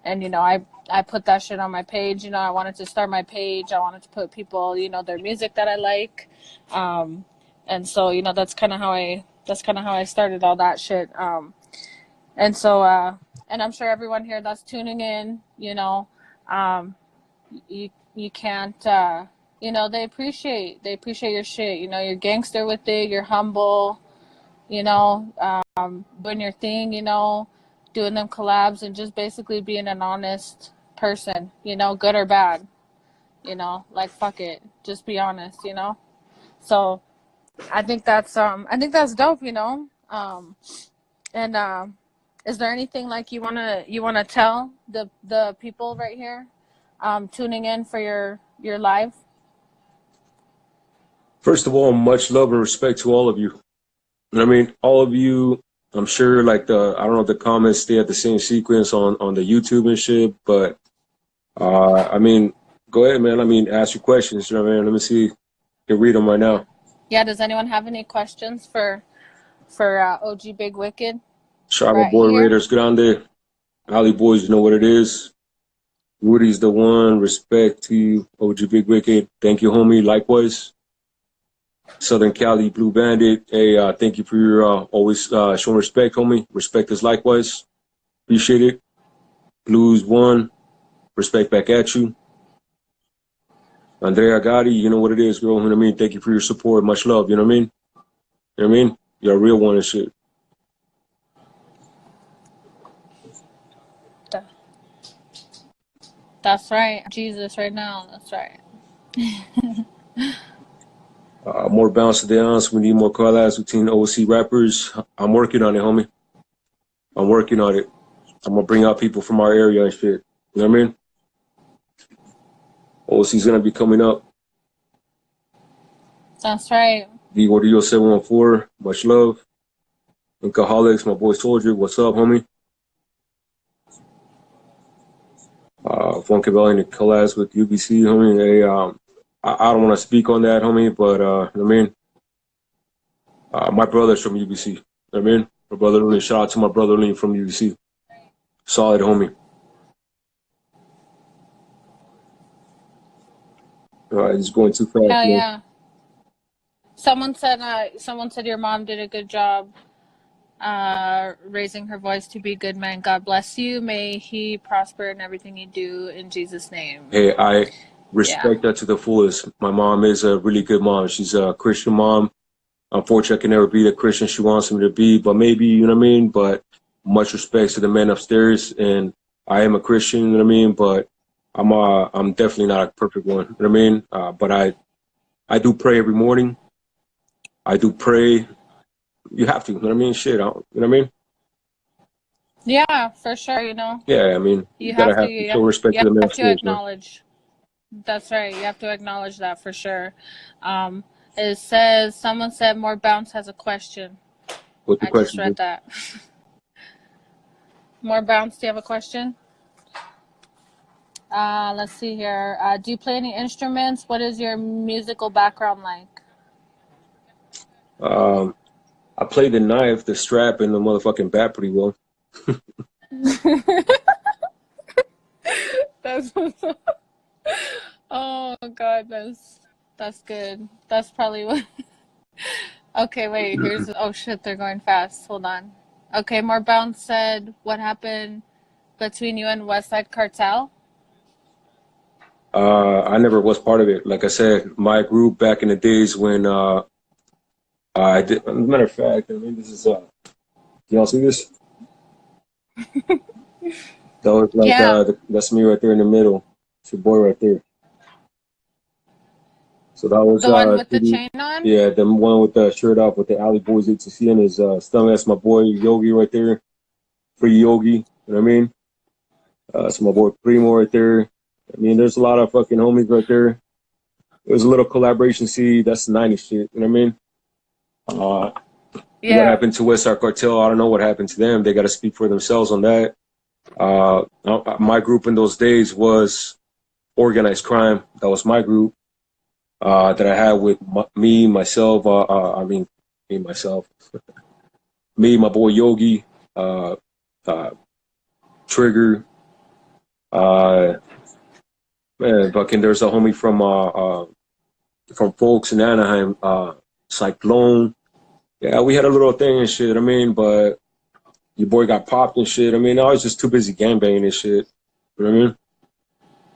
I put that shit on my page. I wanted to start my page. I wanted to put people, their music that I like. And so, that's kind of how I started all that shit. And so and I'm sure everyone here that's tuning in, um you can't they appreciate your shit. You're gangster with it, you're humble, doing your thing, doing them collabs, and just basically being an honest person, good or bad, like, fuck it, just be honest, so I think that's dope, and is there anything like you wanna tell the people right here tuning in for your live? First of all, much love and respect to all of you. I mean, all of you. I'm sure, like I don't know if the comments stay at the same sequence on the YouTube and shit, but I mean, go ahead, man. I mean, ask your questions. You know what I mean? Let me see. You can read them right now. Yeah, does anyone have any questions for OG Big Wicked Chicago right Boy here? Raiders, Grande. Holly Boys, you know what it is. Woody's the one. Respect to you, OG Big Wicked. Thank you, homie. Likewise. Southern Cali Blue Bandit. Hey, thank you for your always showing respect, homie. Respect us likewise. Appreciate it. Blues one. Respect back at you. Andrea Gotti, you know what it is, girl. You know what I mean? Thank you for your support. Much love. You know what I mean? You know what I mean? You're a real one and shit. That's right. Jesus right now. That's right. More bounce to the ounce. We need more collabs between OC rappers. I'm working on it, homie. I'm working on it. I'm gonna bring out people from our area and shit. You know what I mean? OC's gonna be coming up. That's right. The Ordeal 714. Much love. Alcoholics, my boy Soldier. What's up, homie? Funky Valley in the collabs with UBC, homie. Hey, I don't want to speak on that, homie, but you know what I mean? My brother's from UBC. You know what I mean? My brother Lee. Shout out to my brother Lee from UBC. Solid, homie. It's going too fast, Hell man. yeah. Someone said your mom did a good job raising her voice to be good man. God bless you. May he prosper in everything you do in Jesus' name. Hey, I Yeah. respect that to the fullest. My mom is a really good mom. She's a Christian mom. Unfortunately, I can never be the Christian she wants me to be, but maybe, you know what I mean? But much respect to the men upstairs, and I am a Christian, you know what I mean? But I'm definitely not a perfect one, you know what I mean? But I do pray every morning. I do pray. You have to, you know what I mean? Shit, you know what I mean? Yeah, for sure, you know. Yeah, I mean, You gotta have to have to show respect you to the men have to upstairs, man. acknowledge. That's right. You have to acknowledge that for sure. It says someone said more bounce has a question. What's the I just question, read dude? that. More bounce, do you have a question? Let's see here. Do you play any instruments? What is your musical background like? I play the knife, the strap, and the motherfucking bat pretty well. That's oh god, that's good. That's probably what. Okay, wait. Here's oh shit, they're going fast. Hold on. Okay, more bounce said what happened between you and West Side Cartel? I never was part of it. Like I said, my group back in the days when I did. As a matter of fact, I mean, this is y'all see this? That was like Yeah. that's me right there in the middle. It's your boy right there. So that was The one with the CD. chain on? Yeah, the one with the shirt off with the Alley Boys HTC in his stomach. That's my boy Yogi right there. Free Yogi. You know what I mean? That's my boy Primo right there. I mean, there's a lot of fucking homies right there. It was a little collaboration. See, that's the 90s shit. You know what I mean? What Yeah. happened to West Side Cartel? I don't know what happened to them. They got to speak for themselves on that. My group in those days was Organized Crime. That was my group that I had with me, myself. Me, myself, me, my boy Yogi, Trigger. Man, fucking. There's a homie from folks in Anaheim, Cyclone. Yeah, we had a little thing and shit. I mean, but your boy got popped and shit. I mean, I was just too busy gangbanging and shit. You know what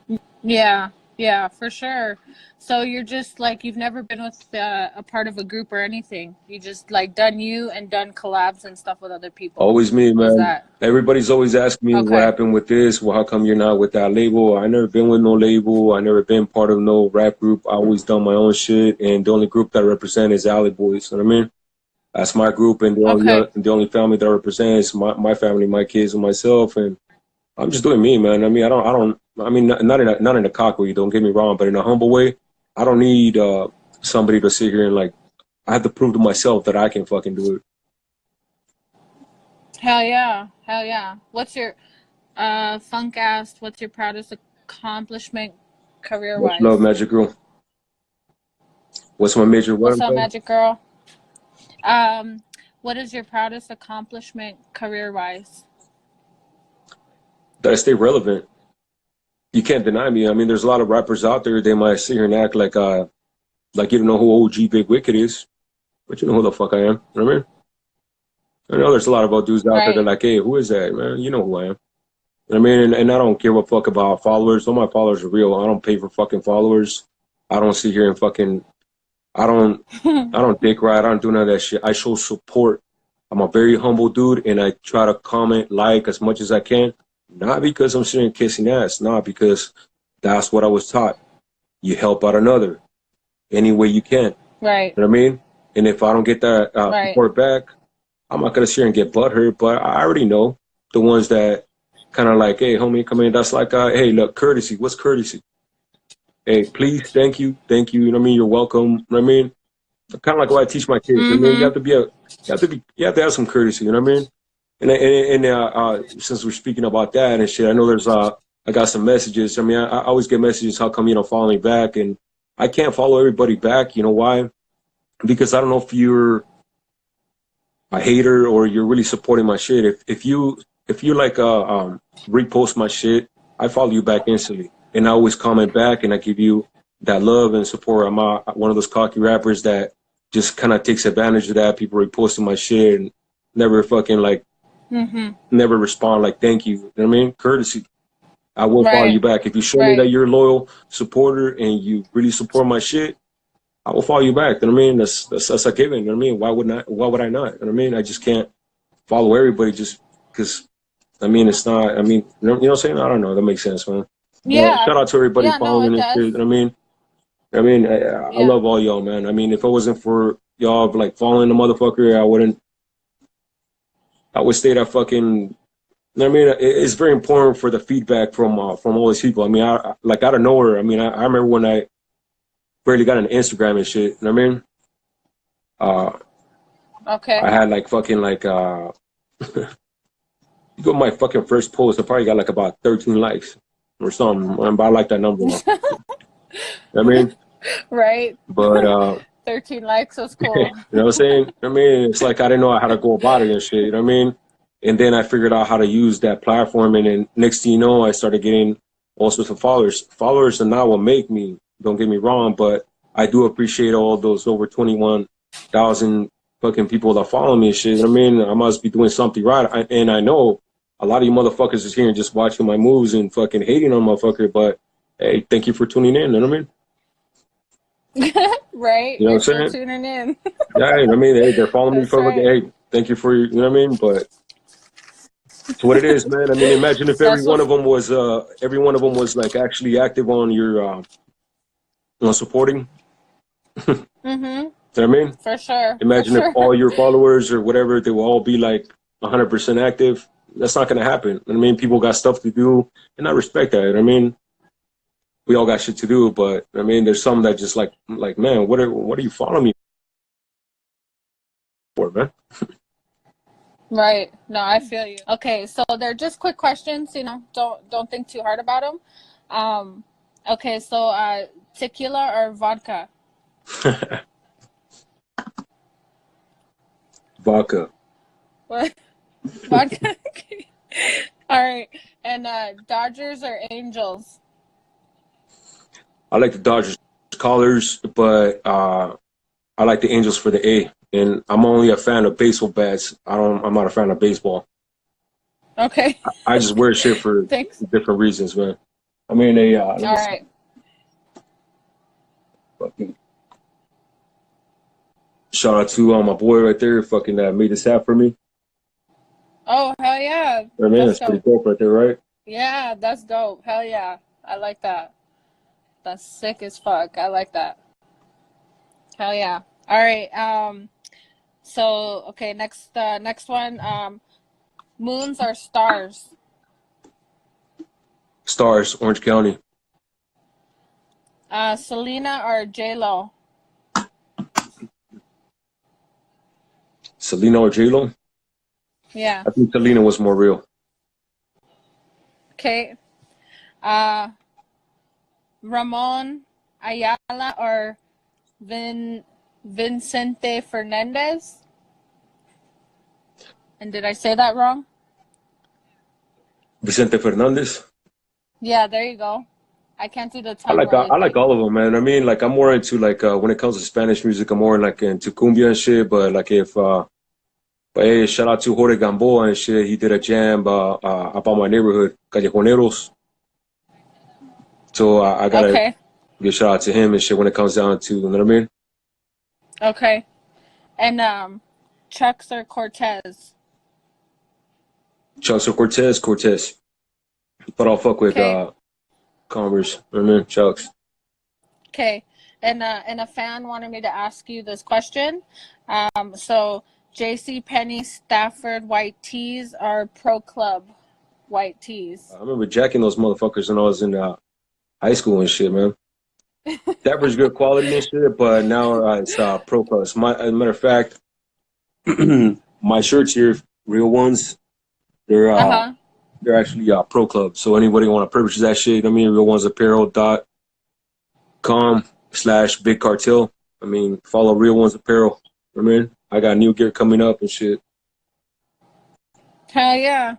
I mean? Yeah. Yeah, for sure. So you're just like you've never been with a part of a group or anything. You just like done you and done collabs and stuff with other people. Always me, Was man. that Everybody's always asking me what okay? happened with this. Well, how come you're not with that label? I never been with no label. I never been part of no rap group. I always done my own shit. And the only group that I represent is Alley Boys. You know what I mean? That's my group, and Okay. the only family that I represent is my family, my kids, and myself. And I'm just doing me, man. I mean, I mean, not in a cock way. Don't get me wrong, but in a humble way. I don't need somebody to sit here and like. I have to prove to myself that I can fucking do it. Hell yeah. Hell yeah. What's your Funk asked, what's your proudest accomplishment career Much love, wise? Magic Girl. What's my major? What What's I'm up, saying? Magic Girl? Um, what is your proudest accomplishment career wise? That I stay relevant. You can't deny me. I mean, there's a lot of rappers out there. They might sit here and act like you don't know who OG Big Wicked is, but you know who the fuck I am. You know what I mean? I know there's a lot of old dudes out there that are Right. like, hey, who is that, man? You know who I am. You know what I mean? And I don't give a fuck about followers. All my followers are real. I don't pay for fucking followers. I don't sit here and fucking. I don't dick ride. I don't do none of that shit. I show support. I'm a very humble dude, and I try to comment, like as much as I can. Not because I'm sitting kissing ass. Not because that's what I was taught. You help out another any way you can. Right. You know what I mean? And if I don't get that Right. support back, I'm not gonna sit here and get butthurt. But I already know the ones that kind of like, hey, homie, come in. That's like, hey, look, courtesy. What's courtesy? Hey, please, thank you. You know what I mean? You're welcome. You know what I mean? Kind of like what I teach my kids. I mean, Mm-hmm. you have to have some courtesy. You know what I mean? And since we're speaking about that and shit, I know there's I got some messages. I mean, I always get messages. How come you don't follow me back? And I can't follow everybody back. You know why? Because I don't know if you're a hater or you're really supporting my shit. If you like repost my shit, I follow you back instantly, and I always comment back, and I give you that love and support. I'm one of those cocky rappers that just kind of takes advantage of that. People reposting my shit, and never fucking like Mm-hmm. never respond like thank you. You know what I mean? Courtesy. I will follow you Right. back. If you show me that Right. you're a loyal supporter and you really support my shit, I will follow you back. You know what I mean? That's a given. You know what I mean? Why would I not? You know what I mean? I just can't follow everybody just because. I mean, it's not. I mean, you know what I'm saying? I don't know. That makes sense, man. But Yeah. shout out to everybody Yeah, no, following it and shit. does. You know what I mean? I Yeah. love all y'all, man. I mean, if it wasn't for y'all like following the motherfucker, I wouldn't. I would stay that fucking. I mean, it's very important for the feedback from all these people. I mean, like out of nowhere. I mean, I remember when I barely got an Instagram and shit. You know what I mean? I Okay. had like fucking like you go to my fucking first post, I probably got like about 13 likes or something. But I like that number. You know what I mean? Right. But 13 likes was you cool. know what I'm saying? I mean, it's like I didn't know how to go about it and shit. You know what I mean? And then I figured out how to use that platform, and then next thing you know, I started getting all sorts of followers. Followers are not what make me. Don't get me wrong, but I do appreciate all those over 21,000 fucking people that follow me and shit. You know what I mean? I must be doing something right, and I know a lot of you motherfuckers is here and just watching my moves and fucking hating on motherfucker. But hey, thank you for tuning in. You know what I mean? Right. You know You're what I'm still saying? tuning in. Yeah, I mean, hey, they're following me That's for like, right. hey, thank you for your, you know what I mean? But it's what it is, man. I mean, imagine if That's what. every one of them was like actually active on your, on supporting. You Mm-hmm. know what I mean? For sure. For Imagine if sure. all your followers or whatever, they will all be like 100% active. That's not going to happen. I mean, people got stuff to do, and I respect that. I mean, we all got shit to do, but I mean, there's some that just like, man, what are you following me for, man? Right. No, I feel you. Okay, so they're just quick questions, you know. Don't think too hard about them. Um, okay, so tequila or vodka? Vodka. What? Vodka? Okay. All right. And Dodgers or Angels? I like the Dodgers colors, but I like the Angels for the A. And I'm only a fan of baseball bats. I'm not a fan of baseball. Okay. I just wear shit for Thanks. different reasons, man. I mean, they let me All see. right. Fucking shout out to my boy right there, fucking made this hat for me. Oh, hell yeah. I mean, That's that's pretty dope. dope right there, right? Yeah, that's dope. Hell yeah. I like that. That's sick as fuck. I like that. Hell yeah. All right. So okay, next one. Moons or stars? Stars, Orange County. Selena or J Lo? Selena or J-Lo? Yeah. I think Selena was more real. Okay. Uh, Ramon Ayala or Vincente Fernandez? And did I say that wrong? Vicente Fernandez. Yeah, there you go. I can't do the tongue really I like thing. all of them, man. I mean, like I'm more into like when it comes to Spanish music, I'm more like into cumbia and shit. But like if but hey, shout out to Jorge Gamboa and shit. He did a jam about my neighborhood, Callejoneros. So I gotta Okay. give shout out to him and shit when it comes down to, you know what I mean? Okay. And Chucks or Cortez? Chucks or Cortez, Cortez. But I'll fuck with Okay. Converse. You know what I mean? Chucks. Okay. And a fan wanted me to ask you this question. So J.C. Penney Stafford white tees or Pro Club white tees? I remember jacking those motherfuckers when I was in high school and shit, man. Stafford's good quality and shit, but now it's Pro Plus. As a matter of fact, my shirts here, real ones, they're Uh uh huh. they're actually Pro Club. So anybody want to purchase that shit, I mean, realonesapparel.com/big cartel. I mean, follow Real Ones Apparel. I mean, I got new gear coming up and shit. Hell yeah.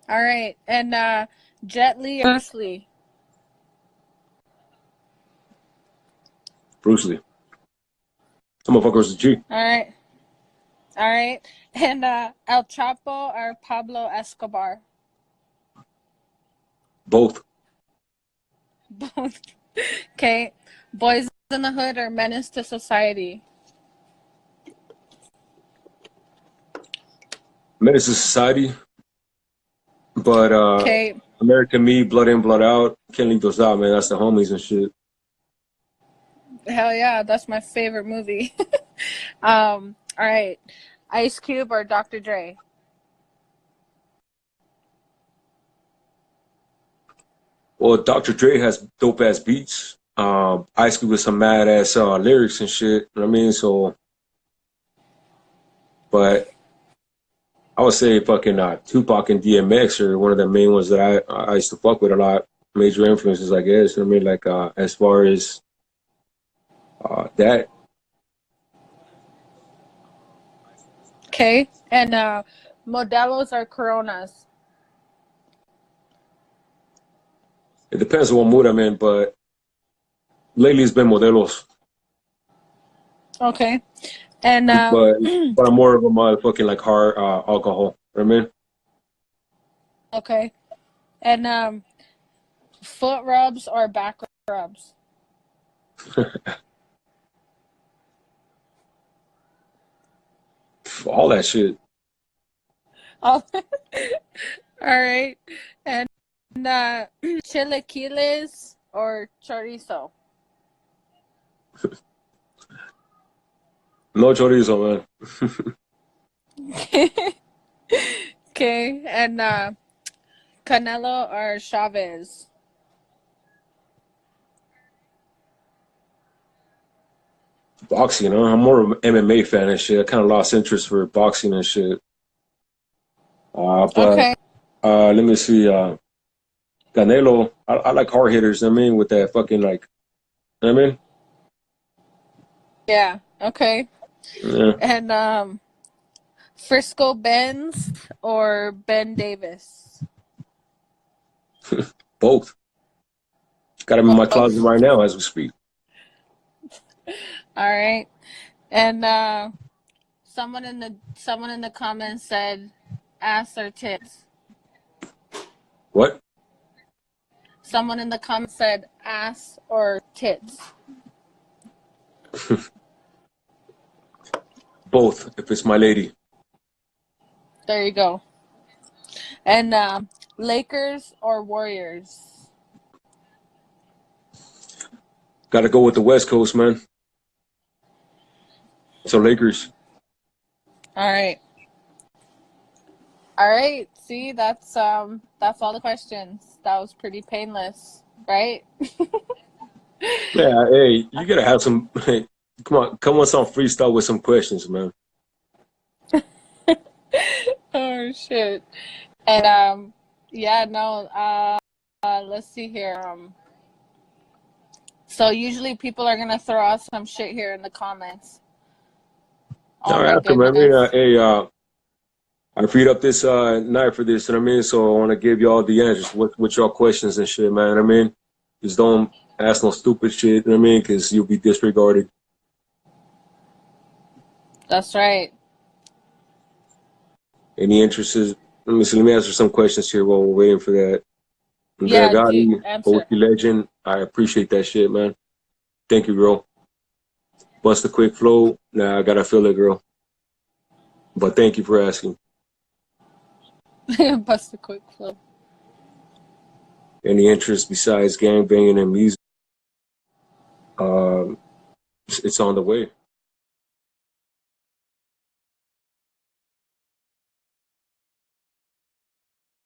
All right. And Jet Li or Bruce Lee? Bruce Lee. Some motherfuckers a G. All right. All right. And El Chapo or Pablo Escobar? Both. Both. Okay. Boys in the Hood or Menace to Society? Menace to Society, but Okay. American Me, Blood In, Blood Out. Can't leave those out, man. That's the homies and shit. Hell yeah, that's my favorite movie. All right. Ice Cube or Dr. Dre? Well, Dr. Dre has dope ass beats. Ice Cube with some mad ass lyrics and shit. You know what I mean? So, but I would say fucking Tupac and DMX are one of the main ones that I used to fuck with a lot. Major influences, I guess. You know what I mean? Like as far as that, Okay. And Modelos or Coronas? it depends on what mood I'm in. But lately it's been Modelos. Okay. And But I'm more of a motherfucking like hard alcohol. You know what okay. And foot rubs or back rubs? I mean? All that shit. Oh, all right. And chilaquiles or chorizo? No chorizo, man. Okay. And Canelo or Chavez? Boxing, you know? I'm more of an MMA fan and shit. I kind of lost interest for boxing and shit. But Okay. let me see. Canelo, I like hard hitters. You know what I mean, with that fucking like, you know what I mean? Yeah. Okay. Yeah, And Frisco Benz or Ben Davis? both. Got them in my closet Both. right now as we speak. All right. And someone in the comments said ass or tits. What? Someone in the comments said ass or tits. Both, if it's my lady. There you go. And Lakers or Warriors? Got to go with the West Coast, man. So Lakers. All right. All right. See, that's all the questions. That was pretty painless, right? Yeah, hey, you gotta have some. Hey, come on, some freestyle with some questions, man. Oh shit. And yeah, no, let's see here. So usually people are gonna throw out some shit here in the comments. Oh All my right, after, man. I mean, goodness. hey, I freed up this night for this, you know what I mean? So I want to give y'all the answers with y'all questions and shit, man. You know what I mean? Just don't ask no stupid shit, you know what I mean? Because you'll be disregarded. That's right. Any interests? Let me see. Let me answer some questions here while we're waiting for that. Andrea Yeah, do Gotti, answer. OT legend. I appreciate that shit, man. Thank you, girl. Bust a quick flow. Nah, I gotta feel it, girl. But thank you for asking. Bust a quick flow. Any interest besides gangbanging and music? It's on the way.